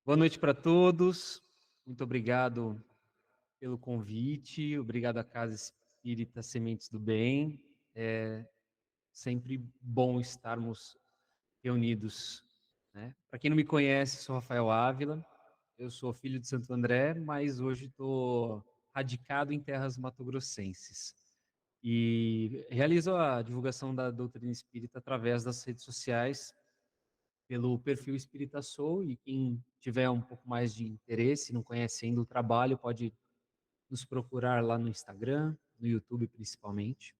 Boa noite para todos. Muito obrigado pelo convite. Obrigado à Casa Espírita Sementes do Bem. É sempre bom estarmos reunidos, né? Para quem não me conhece, sou Rafael Ávila. Eu sou filho de Santo André, mas hoje estou radicado em terras matogrossenses. E realizo a divulgação da doutrina espírita através das redes sociais, pelo perfil Espírita Soul, e quem tiver um pouco mais de interesse, não conhece ainda o trabalho, pode nos procurar lá no Instagram, no YouTube principalmente.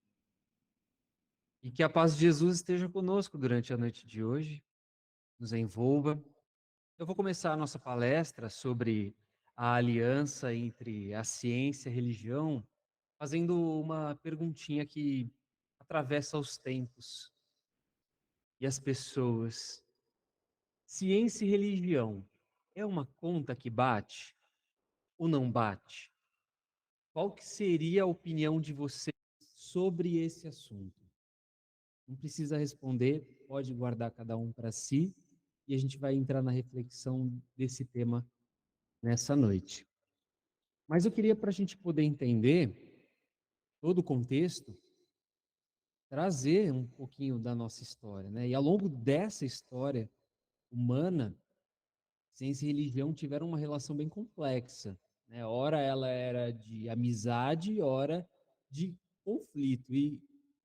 E que a paz de Jesus esteja conosco durante a noite de hoje, nos envolva. Eu vou começar a nossa palestra sobre a aliança entre a ciência e a religião, fazendo uma perguntinha que atravessa os tempos e as pessoas. Ciência e religião é uma conta que bate ou não bate? Qual que seria a opinião de você sobre esse assunto? Não precisa responder, pode guardar cada um para si e a gente vai entrar na reflexão desse tema nessa noite. Mas eu queria, para a gente poder entender todo o contexto, trazer um pouquinho da nossa história, né? E ao longo dessa história humana, ciência e religião tiveram uma relação bem complexa, né? Ora ela era de amizade, ora de conflito. E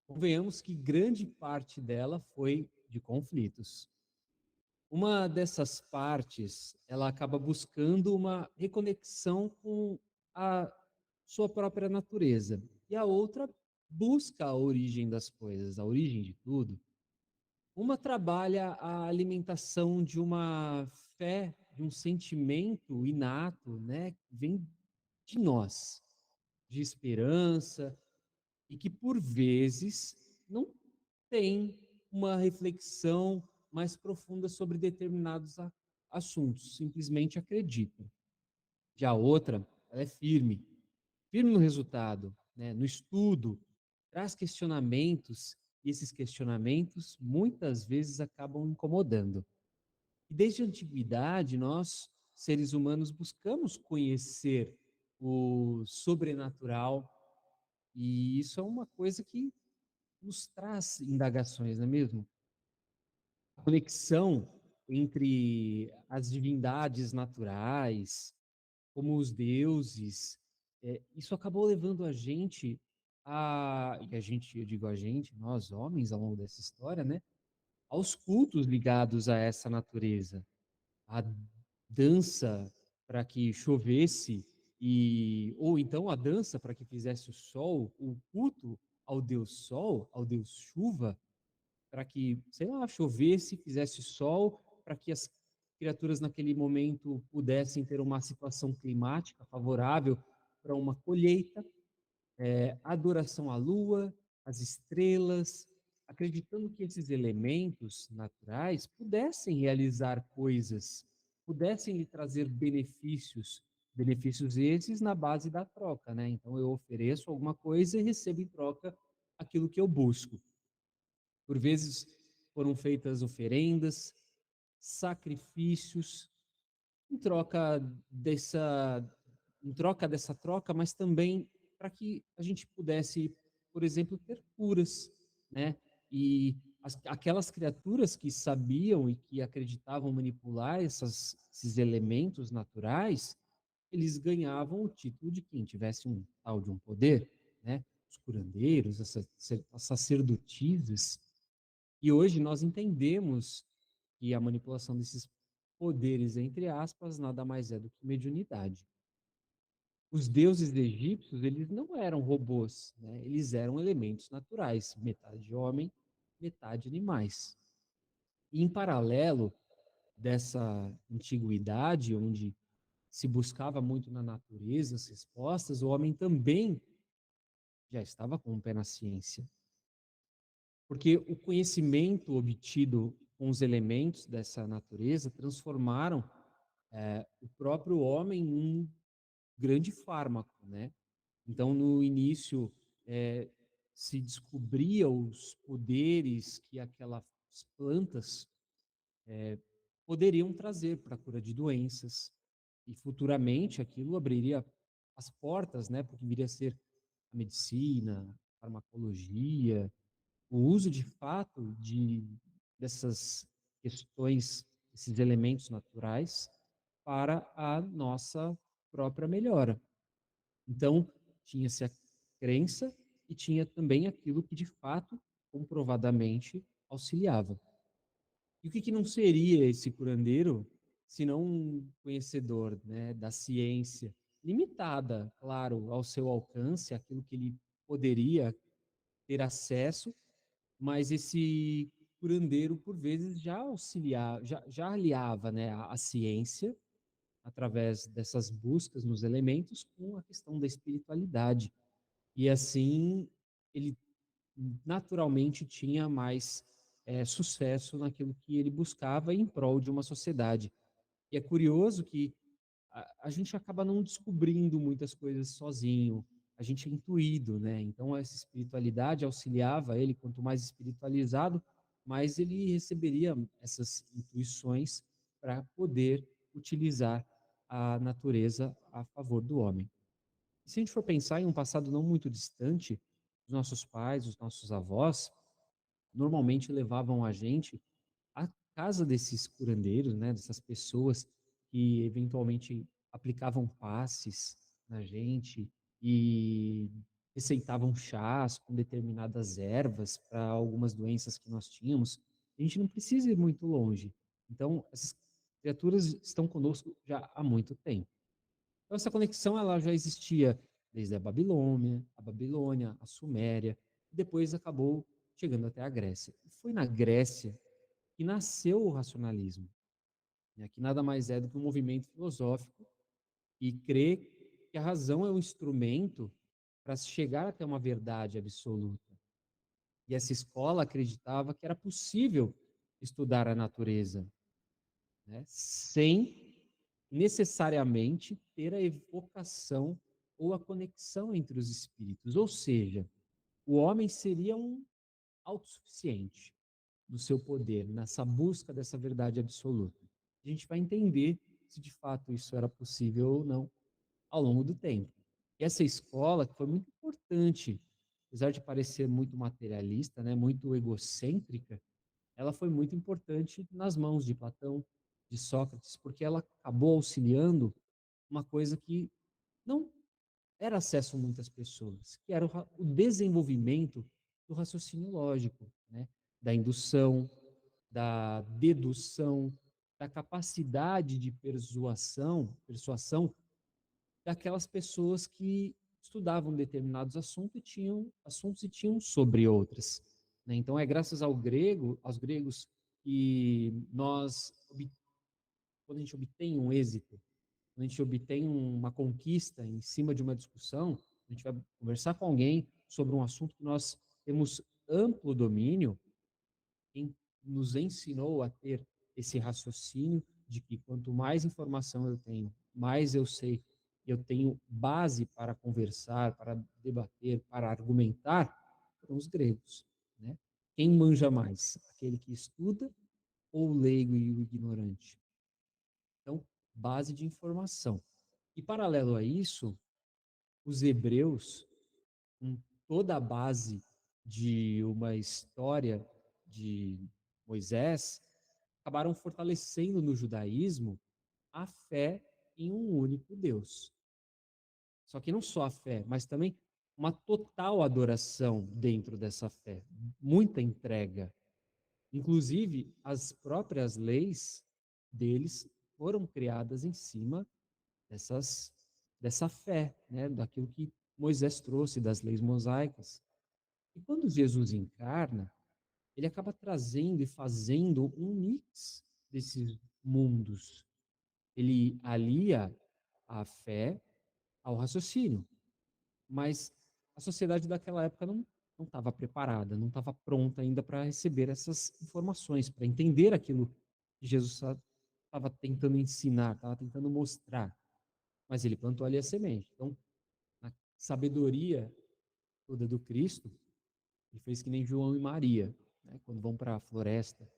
convenhamos que grande parte dela foi de conflitos. Uma dessas partes, ela acaba buscando uma reconexão com a sua própria natureza. E a outra busca a origem das coisas, a origem de tudo. Uma trabalha a alimentação de uma fé, de um sentimento inato, né, que vem de nós, de esperança, e que por vezes não tem uma reflexão mais profunda sobre determinados assuntos, simplesmente acredita. Já a outra, ela é firme, firme no resultado, né, no estudo, traz questionamentos, e esses questionamentos muitas vezes acabam incomodando. E desde a antiguidade, nós, seres humanos, buscamos conhecer o sobrenatural, e isso é uma coisa que nos traz indagações, não é mesmo? A conexão entre as divindades naturais, como os deuses, isso acabou levando a gente e a gente, eu digo a gente, nós homens, ao longo dessa história, né, aos cultos ligados a essa natureza. A dança para que chovesse, ou então a dança para que fizesse o sol, o culto ao Deus Sol, ao Deus Chuva, para que, sei lá, chovesse, fizesse sol, para que as criaturas naquele momento pudessem ter uma situação climática favorável para uma colheita, adoração à lua, às estrelas, acreditando que esses elementos naturais pudessem realizar coisas, pudessem lhe trazer benefícios, benefícios esses na base da troca, né? Então eu ofereço alguma coisa e recebo em troca aquilo que eu busco. Por vezes foram feitas oferendas, sacrifícios, em troca dessa, em troca dessa troca, mas também para que a gente pudesse, por exemplo, ter curas, né? E aquelas criaturas que sabiam e que acreditavam manipular esses elementos naturais, eles ganhavam o título de quem tivesse um tal de um poder, né? Os curandeiros, as sacerdotisas. E hoje nós entendemos que a manipulação desses poderes, entre aspas, nada mais é do que mediunidade. Os deuses egípcios, eles não eram robôs, né? Eles eram elementos naturais, metade homem, metade animais. E em paralelo dessa antiguidade, onde se buscava muito na natureza as respostas, o homem também já estava com o pé na ciência. Porque o conhecimento obtido com os elementos dessa natureza transformaram o próprio homem em um grande fármaco, né? Então, no início, é, se descobria os poderes que aquelas plantas poderiam trazer para a cura de doenças. E futuramente aquilo abriria as portas, né, porque viria a ser a medicina, a farmacologia, o uso de fato dessas questões, esses elementos naturais para a nossa própria melhora. Então, tinha-se a crença e tinha também aquilo que de fato, comprovadamente, auxiliava. E o que não seria esse curandeiro, senão um conhecedor, né, da ciência, limitada, claro, ao seu alcance, aquilo que ele poderia ter acesso, mas esse curandeiro, por vezes, já auxiliava, já aliava, né, a ciência, através dessas buscas nos elementos, com a questão da espiritualidade. E assim, ele naturalmente tinha mais sucesso naquilo que ele buscava em prol de uma sociedade. E é curioso que a gente acaba não descobrindo muitas coisas sozinho, a gente é intuído, né? Então, essa espiritualidade auxiliava ele, quanto mais espiritualizado, mais ele receberia essas intuições para poder utilizar a natureza a favor do homem. E se a gente for pensar em um passado não muito distante, os nossos pais, os nossos avós, normalmente levavam a gente à casa desses curandeiros, né, dessas pessoas que eventualmente aplicavam passes na gente e receitavam chás com determinadas ervas para algumas doenças que nós tínhamos. A gente não precisa ir muito longe. Então, essas criaturas estão conosco já há muito tempo. Então, essa conexão ela já existia desde a Babilônia, a Suméria, e depois acabou chegando até a Grécia. E foi na Grécia que nasceu o racionalismo, né, que nada mais é do que um movimento filosófico que crê que a razão é um instrumento para se chegar até uma verdade absoluta. E essa escola acreditava que era possível estudar a natureza, né, sem necessariamente ter a evocação ou a conexão entre os espíritos. Ou seja, o homem seria um autossuficiente no seu poder, nessa busca dessa verdade absoluta. A gente vai entender se de fato isso era possível ou não ao longo do tempo. E essa escola, que foi muito importante, apesar de parecer muito materialista, né, muito egocêntrica, ela foi muito importante nas mãos de Platão, de Sócrates, porque ela acabou auxiliando uma coisa que não era acesso a muitas pessoas, que era o desenvolvimento do raciocínio lógico, né? Da indução, da dedução, da capacidade de persuasão daquelas pessoas que estudavam determinados assuntos e tinham sobre outras, né? Então é graças aos gregos, que quando a gente obtém um êxito, quando a gente obtém uma conquista em cima de uma discussão, a gente vai conversar com alguém sobre um assunto que nós temos amplo domínio, quem nos ensinou a ter esse raciocínio de que quanto mais informação eu tenho, mais eu sei, eu tenho base para conversar, para debater, para argumentar, foram os gregos, né? Quem manja mais? Aquele que estuda ou o leigo e o ignorante? Então, base de informação. E paralelo a isso, os hebreus, com toda a base de uma história de Moisés, acabaram fortalecendo no judaísmo a fé em um único Deus. Só que não só a fé, mas também uma total adoração dentro dessa fé, muita entrega. Inclusive, as próprias leis deles foram criadas em cima dessas, dessa fé, né, daquilo que Moisés trouxe, das leis mosaicas. E quando Jesus encarna, ele acaba trazendo e fazendo um mix desses mundos. Ele alia a fé ao raciocínio, mas a sociedade daquela época não estava preparada, não estava pronta ainda para receber essas informações, para entender aquilo que Jesus estava tentando ensinar, estava tentando mostrar. Mas ele plantou ali a semente. Então, a sabedoria toda do Cristo, ele fez que nem João e Maria, né? Quando vão para a floresta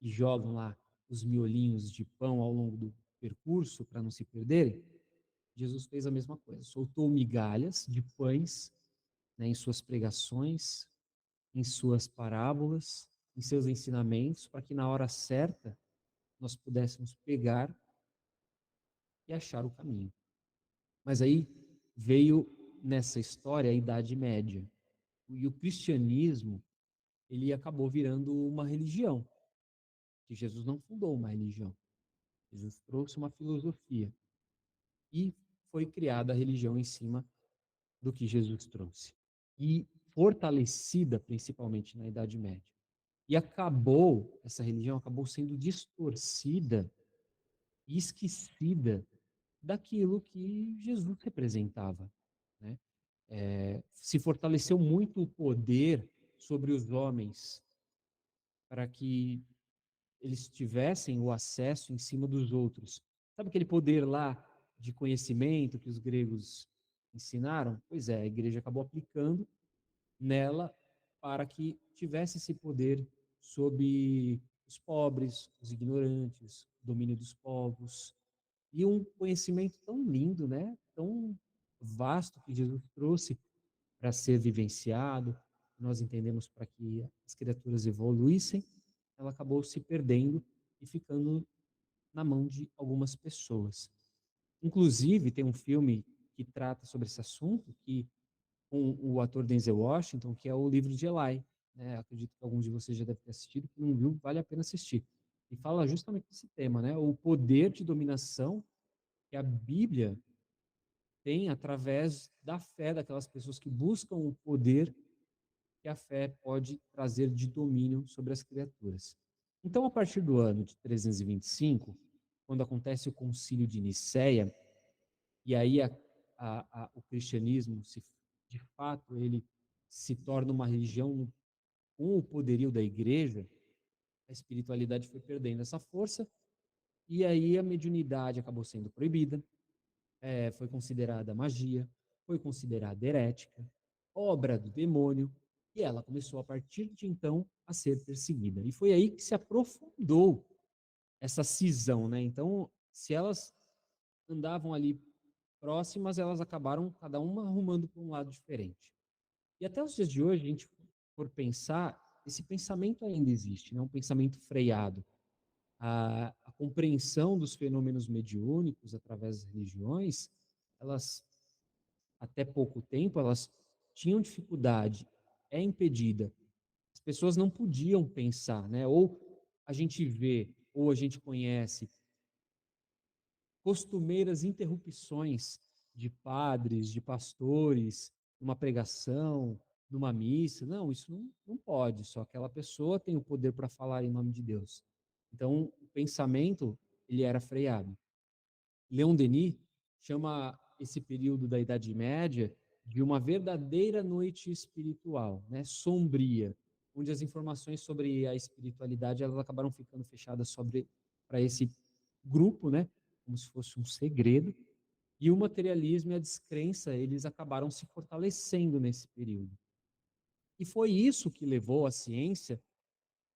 e jogam lá os miolinhos de pão ao longo do percurso para não se perderem, Jesus fez a mesma coisa, soltou migalhas de pães, né, em suas pregações, em suas parábolas, em seus ensinamentos, para que na hora certa nós pudéssemos pegar e achar o caminho. Mas aí veio nessa história a Idade Média. E o cristianismo, ele acabou virando uma religião, que Jesus não fundou uma religião. Jesus trouxe uma filosofia e foi criada a religião em cima do que Jesus trouxe. E fortalecida principalmente na Idade Média. E essa religião acabou sendo distorcida e esquecida daquilo que Jesus representava, né? Se fortaleceu muito o poder sobre os homens para que eles tivessem o acesso em cima dos outros. Sabe aquele poder lá de conhecimento que os gregos ensinaram? Pois é, a igreja acabou aplicando nela para que tivesse esse poder sobre os pobres, os ignorantes, o domínio dos povos. E um conhecimento tão lindo, né? Tão vasto que Jesus trouxe para ser vivenciado, nós entendemos para que as criaturas evoluíssem, ela acabou se perdendo e ficando na mão de algumas pessoas. Inclusive, tem um filme que trata sobre esse assunto, que com o ator Denzel Washington, que é o Livro de Eli. Né? Acredito que alguns de vocês já devem ter assistido, que não viu, vale a pena assistir. E fala justamente desse tema, né? O poder de dominação que a Bíblia tem através da fé daquelas pessoas que buscam o poder que a fé pode trazer de domínio sobre as criaturas. Então, a partir do ano de 325, quando acontece o concílio de Nicéia, e aí o cristianismo, de fato, ele se torna uma religião com o poderio da igreja, a espiritualidade foi perdendo essa força, e aí a mediunidade acabou sendo proibida, foi considerada magia, foi considerada herética, obra do demônio, e ela começou a partir de então a ser perseguida. E foi aí que se aprofundou essa cisão, né? Então, se elas andavam ali próximas, elas acabaram cada uma arrumando para um lado diferente. E até os dias de hoje, a gente for pensar, esse pensamento ainda existe, né? Um pensamento freado. A compreensão dos fenômenos mediúnicos através das religiões, elas até pouco tempo, elas tinham dificuldade, é impedida. As pessoas não podiam pensar, né? Ou a gente vê, ou a gente conhece costumeiras interrupções de padres, de pastores, numa pregação, numa missa. Não, isso não pode, só aquela pessoa tem o poder para falar em nome de Deus. Então, o pensamento, ele era freado. Leon Denis chama esse período da Idade Média de uma verdadeira noite espiritual, né, sombria, onde as informações sobre a espiritualidade elas acabaram ficando fechadas para esse grupo, né, como se fosse um segredo, e o materialismo e a descrença eles acabaram se fortalecendo nesse período. E foi isso que levou a ciência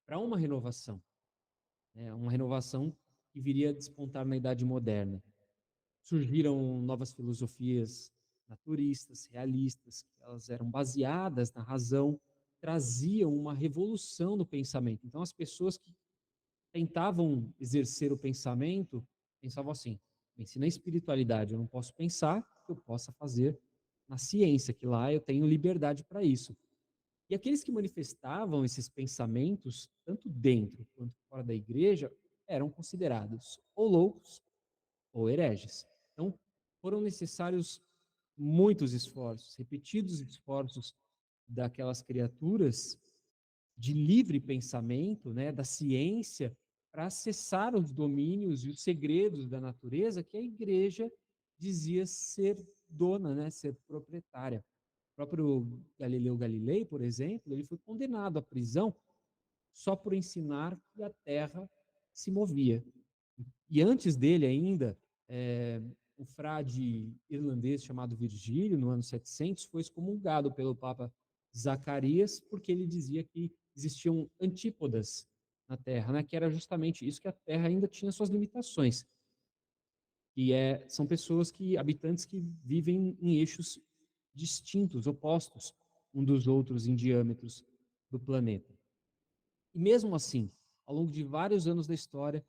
para uma renovação que viria a despontar na Idade Moderna. Surgiram novas filosofias naturistas, realistas, que elas eram baseadas na razão, traziam uma revolução no pensamento. Então, as pessoas que tentavam exercer o pensamento pensavam assim: bem, se na espiritualidade eu não posso pensar, que eu possa fazer na ciência, que lá eu tenho liberdade para isso. E aqueles que manifestavam esses pensamentos, tanto dentro quanto fora da igreja, eram considerados ou loucos ou hereges. Então, foram necessários muitos esforços, repetidos esforços daquelas criaturas de livre pensamento, né, da ciência, para acessar os domínios e os segredos da natureza que a igreja dizia ser dona, né, ser proprietária. O próprio Galileu Galilei, por exemplo, ele foi condenado à prisão só por ensinar que a Terra se movia. E antes dele ainda, um frade irlandês chamado Virgílio, no ano 700, foi excomungado pelo Papa Zacarias, porque ele dizia que existiam antípodas na Terra, né? Que era justamente isso, que a Terra ainda tinha suas limitações. São pessoas habitantes que vivem em eixos distintos, opostos um dos outros em diâmetros do planeta. E mesmo assim, ao longo de vários anos da história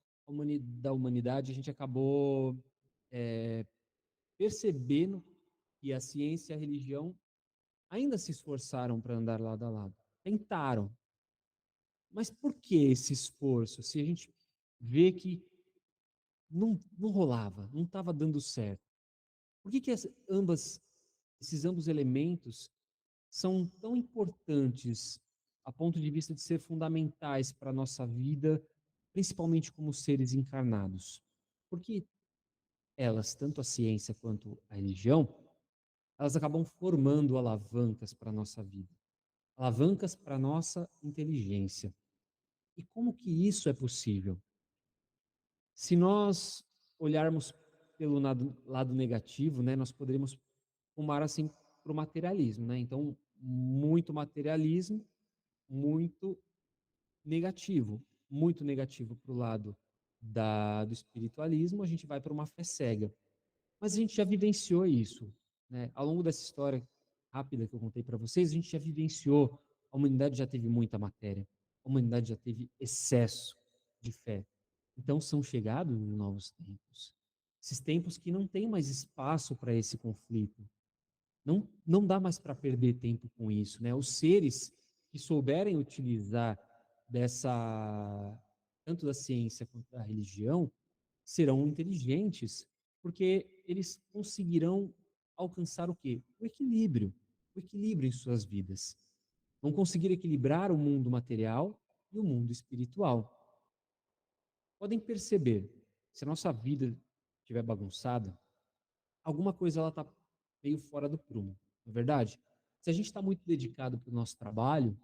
da humanidade, a gente acabou percebendo que a ciência e a religião ainda se esforçaram para andar lado a lado. Tentaram. Mas por que esse esforço? Se a gente vê que não rolava, não estava dando certo. Por que esses ambos elementos são tão importantes a ponto de vista de ser fundamentais para a nossa vida, principalmente como seres encarnados? Porque elas, tanto a ciência quanto a religião, elas acabam formando alavancas para a nossa vida, alavancas para a nossa inteligência. E como que isso é possível? Se nós olharmos pelo lado negativo, né, nós poderíamos rumar assim para o materialismo, né? Então, muito materialismo, muito muito negativo para o lado do espiritualismo, a gente vai para uma fé cega. Mas a gente já vivenciou isso, né? Ao longo dessa história rápida que eu contei para vocês, a gente já vivenciou, a humanidade já teve muita matéria, a humanidade já teve excesso de fé. Então são chegados novos tempos. Esses tempos que não tem mais espaço para esse conflito. Não dá mais para perder tempo com isso, né? Os seres que souberem utilizar dessa tanto da ciência quanto da religião serão inteligentes, porque eles conseguirão alcançar o quê? O equilíbrio em suas vidas. Vão conseguir equilibrar o mundo material e o mundo espiritual. Podem perceber, se a nossa vida estiver bagunçada, alguma coisa ela está meio fora do prumo, não é verdade? Se a gente está muito dedicado para o nosso trabalho,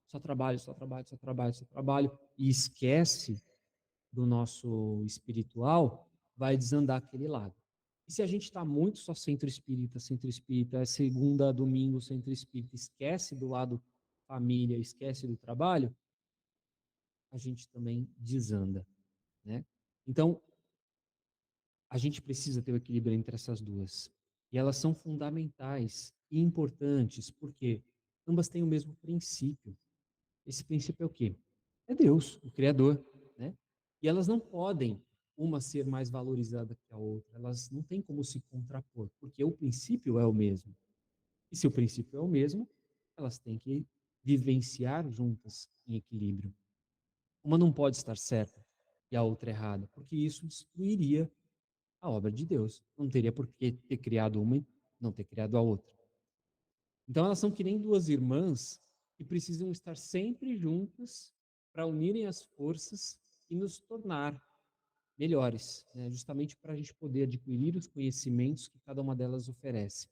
só trabalho, só trabalho, só trabalho, só trabalho, e esquece do nosso espiritual, vai desandar aquele lado. E se a gente está muito só centro espírita, é segunda a domingo, centro espírita, esquece do lado família, esquece do trabalho, a gente também desanda, né? Então, a gente precisa ter o equilíbrio entre essas duas. E elas são fundamentais e importantes, porque ambas têm o mesmo princípio. Esse princípio é o quê? É Deus, o Criador, né? E elas não podem uma ser mais valorizada que a outra. Elas não têm como se contrapor, porque o princípio é o mesmo. E se o princípio é o mesmo, elas têm que vivenciar juntas em equilíbrio. Uma não pode estar certa e a outra errada, porque isso destruiria a obra de Deus. Não teria por que ter criado uma e não ter criado a outra. Então elas são que nem duas irmãs que precisam estar sempre juntas para unirem as forças e nos tornar melhores, né? Justamente para a gente poder adquirir os conhecimentos que cada uma delas oferece.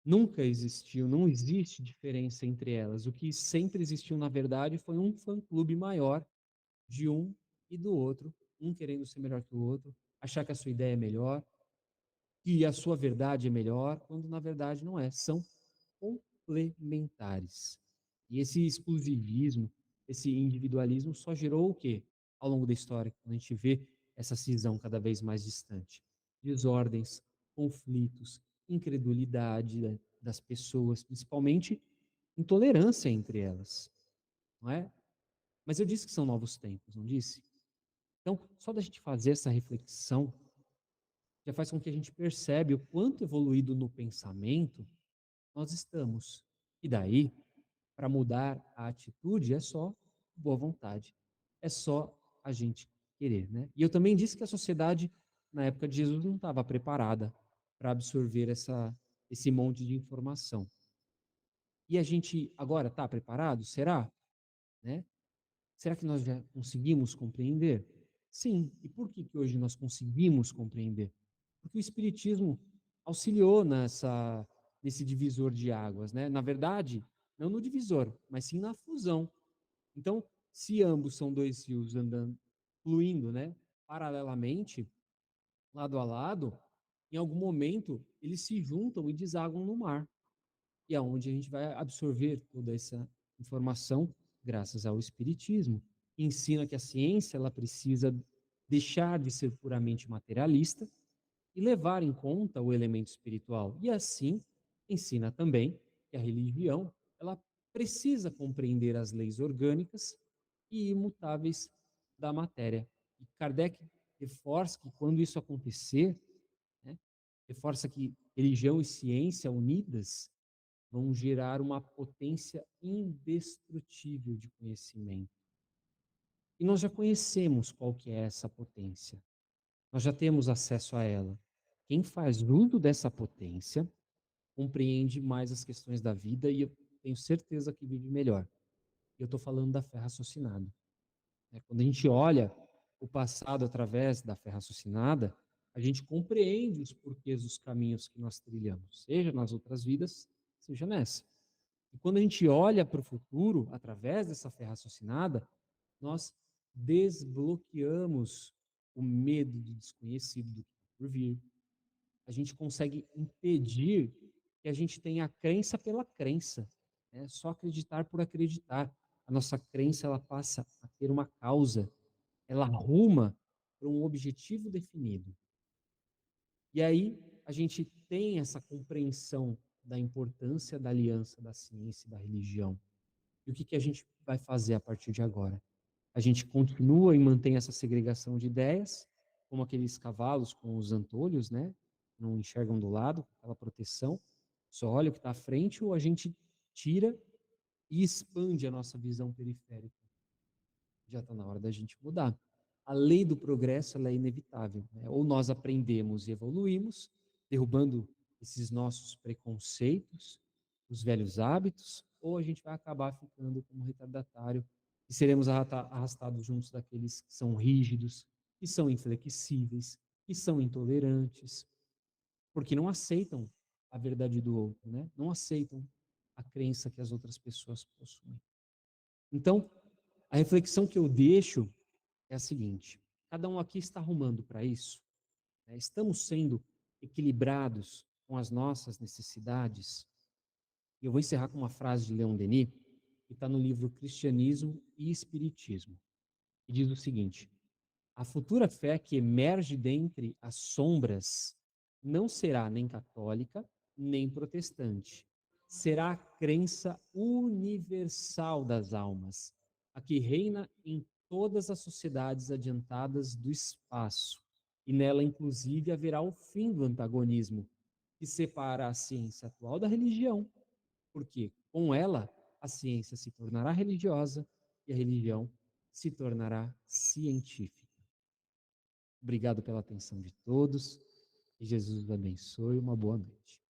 Nunca existiu, não existe diferença entre elas. O que sempre existiu, na verdade, foi um fã-clube maior de um e do outro, um querendo ser melhor que o outro, achar que a sua ideia é melhor, que a sua verdade é melhor, quando na verdade não é. São complementares. E esse exclusivismo, esse individualismo só gerou o quê? Ao longo da história, quando a gente vê essa cisão cada vez mais distante. Desordens, conflitos, incredulidade das pessoas, principalmente intolerância entre elas, não é? Mas eu disse que são novos tempos, não disse? Então, só da gente fazer essa reflexão já faz com que a gente percebe o quanto evoluído no pensamento nós estamos. E daí, para mudar a atitude, é só boa vontade. É só a gente querer, né? E eu também disse que a sociedade, na época de Jesus, não estava preparada para absorver esse monte de informação. E a gente agora está preparado? Será? Né? Será que nós já conseguimos compreender? Sim. E por que hoje nós conseguimos compreender? Porque o Espiritismo auxiliou nesse divisor de águas, né? Na verdade, não no divisor, mas sim na fusão. Então, se ambos são dois rios andando, fluindo, né, paralelamente, lado a lado, em algum momento eles se juntam e desaguam no mar. E é onde a gente vai absorver toda essa informação graças ao Espiritismo. que ensina que a ciência ela precisa deixar de ser puramente materialista e levar em conta o elemento espiritual. E assim ensina também que a religião ela precisa compreender as leis orgânicas e imutáveis da matéria. E Kardec reforça que quando isso acontecer, né, reforça que religião e ciência unidas vão gerar uma potência indestrutível de conhecimento. E nós já conhecemos qual que é essa potência. Nós já temos acesso a ela. Quem faz uso dessa potência compreende mais as questões da vida e eu tenho certeza que vive melhor. Eu estou falando da fé raciocinada. Quando a gente olha o passado através da fé raciocinada, a gente compreende os porquês dos caminhos que nós trilhamos, seja nas outras vidas, seja nessa. E quando a gente olha para o futuro através dessa fé raciocinada, nós desbloqueamos o medo do desconhecido, do que está por vir. A gente consegue impedir que a gente tenha a crença pela crença, né? Só acreditar por acreditar. A nossa crença ela passa a ter uma causa, ela arruma para um objetivo definido. E aí a gente tem essa compreensão da importância da aliança da ciência e da religião. E o que, que a gente vai fazer a partir de agora? A gente continua e mantém essa segregação de ideias, como aqueles cavalos com os antolhos, né? Não enxergam do lado, aquela proteção, só olha o que está à frente, ou a gente tira e expande a nossa visão periférica. Já está na hora da gente mudar. A lei do progresso ela é inevitável, né? Ou nós aprendemos e evoluímos, derrubando esses nossos preconceitos, os velhos hábitos, ou a gente vai acabar ficando como retardatário e seremos arrastados juntos daqueles que são rígidos, que são inflexíveis, que são intolerantes, porque não aceitam a verdade do outro, né? Não aceitam a crença que as outras pessoas possuem. Então, a reflexão que eu deixo é a seguinte: cada um aqui está arrumando para isso? Né? Estamos sendo equilibrados com as nossas necessidades? E eu vou encerrar com uma frase de Leon Denis, que está no livro Cristianismo e Espiritismo, que diz o seguinte: a futura fé que emerge dentre as sombras não será nem católica, nem protestante. Será a crença universal das almas, a que reina em todas as sociedades adiantadas do espaço. E nela, inclusive, haverá o fim do antagonismo, que separa a ciência atual da religião, porque com ela a ciência se tornará religiosa e a religião se tornará científica. Obrigado pela atenção de todos. Que Jesus os abençoe. Uma boa noite.